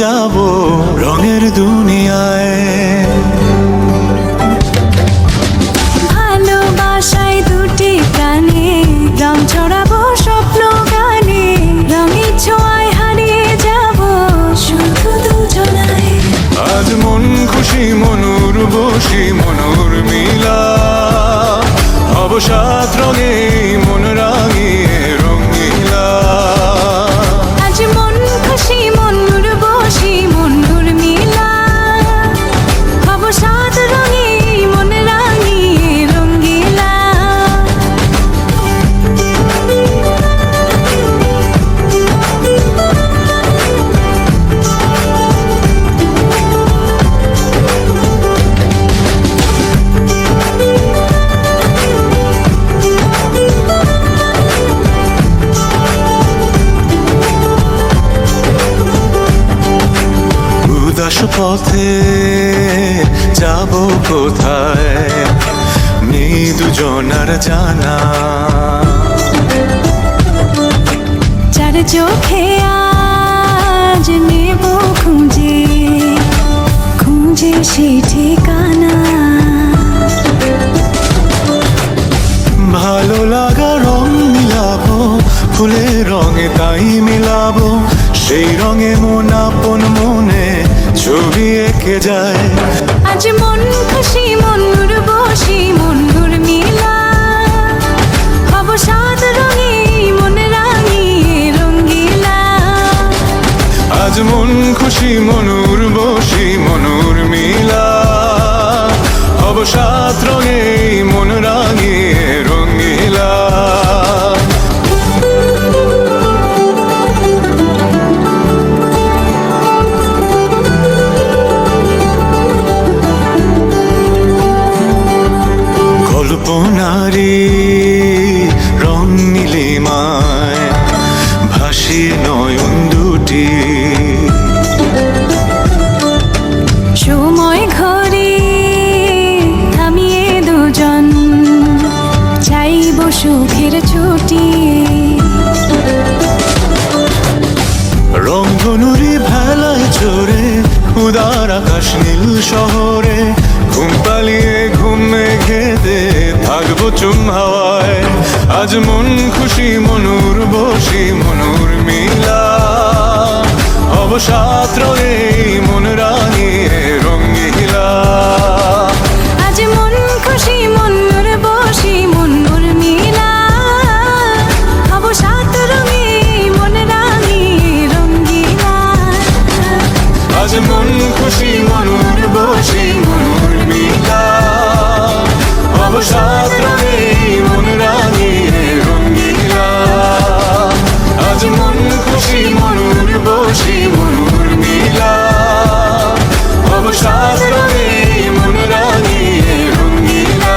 যাব রঙের দুনিয়ায়। ভালোবাসায় দুটি প্রাণে রং ছড়াবো স্বপ্ন গানে, রঙের ছোঁয়ায় হারিয়ে যাব শুধু দুজনায়। আজ মন খুশি মনুর বসি মনুর মিলা, অবসাদ রঙে মন রাঙিয়ে রঙিলা। আজ মন খুশি মনুর বসি মনুর মিলা, অবসাদ রঙে মন রাঙিয়ে রঙিলা। উদাস পথে যাব কোথায় নেই দুজনার জানা। চার চোখে আজ নেব খুঁজে খুঁজে সে ঠিকানা। ভালো লাগা রং মিলাবো ফুলের রঙে তাই মিলাবো, সেই রঙে মন আপন মনে ছবি এঁকে যায়। আজ মন খুশি মনুর বসি মনুর মিলা, অবসাদ রঙে মন রাঙিয়ে রঙিলা। আজ মন খুশি মনুর বসি মনুর মিলা, অবসাদ রঙে মন রাঙিয়ে রঙিলা। কল্পনারি রং নীলিমায় ভাসিয়ে নয়ন দুটি, সময় ঘরে থামিয়ে দুজন চাইব সুখের ছুটি। রংধনুরি ভেলায় চড়ে উদার আকাশ নীল শহরে, ঘুম পালিয়ে ঘুম মেঘেতে থাকবো চুম হাওয়ায়। আজ মন খুশি মনুর বসি মনুর মিলা, অবসাদ রঙে মন রাঙিয়ে রঙিলা। আজ মন খুশি মনুর বসি মনুর মিলা, অবসাদ রঙে মন রাঙিয়ে রঙিলা। আজ মন খুশি মনুর বসি মনুর মিলা, অবসাদ রঙে মন রাঙিয়ে রঙিলা। আজ মন খুশি মনুর বসি মনুর মিলা, অবসাদ রঙে মন রাঙিয়ে রঙিলা।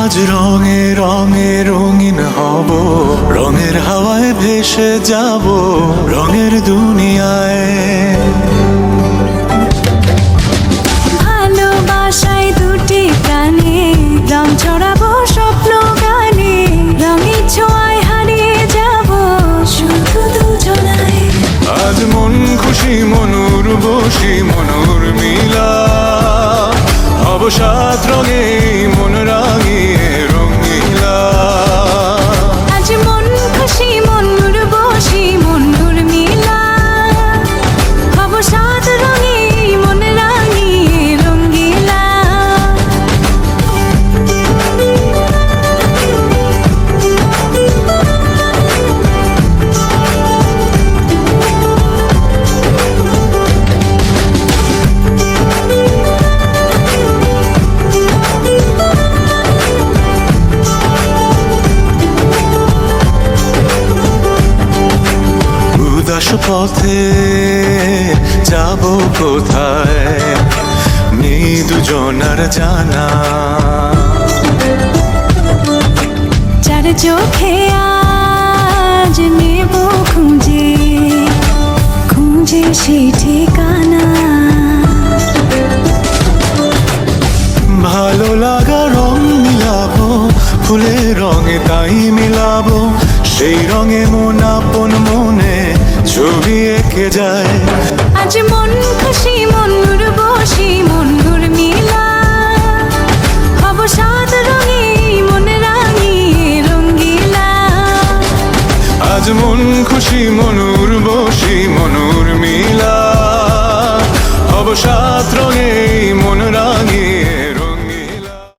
আজ রঙে রঙে রঙিন হব, রঙের হাওয়ায় ভেসে যাব রঙের দুনিয়ায়। ভালোবাসায় দুটি প্রাণে রং ছড়াবো স্বপ্ন গানে, রঙের ছোঁয়ায় হারিয়ে যাব শুধু দুজনায়। আজ মন খুশি মনুর বসি মনুর মিলা, অবসাদ রঙে মন রাঙিয়ে রঙিলা। আজ মন খুশি মনুর বসি মনুর মিলা, অবসাদ রঙে মন রাঙিয়ে রঙিলা। উদাস পথে যাব কোথায় নেই দুজনার জানা। চোখে আজ নেব খুঁজে খুঁজে সেই ঠিকানা। ভালো লাগা রং মিলাবো, ফুলের রঙে তাই মিলাবো, সেই রঙে মন আপন মনে ছবি এঁকে যায়। আজ মন খুশি মন উর্বশী মন উর্মিলা, হব সাত রঙে মন রাঙিয়ে রঙ্গিলা। আজ মন খুশি মন উর্বশী মন উর্মিলা, হব সাত রঙে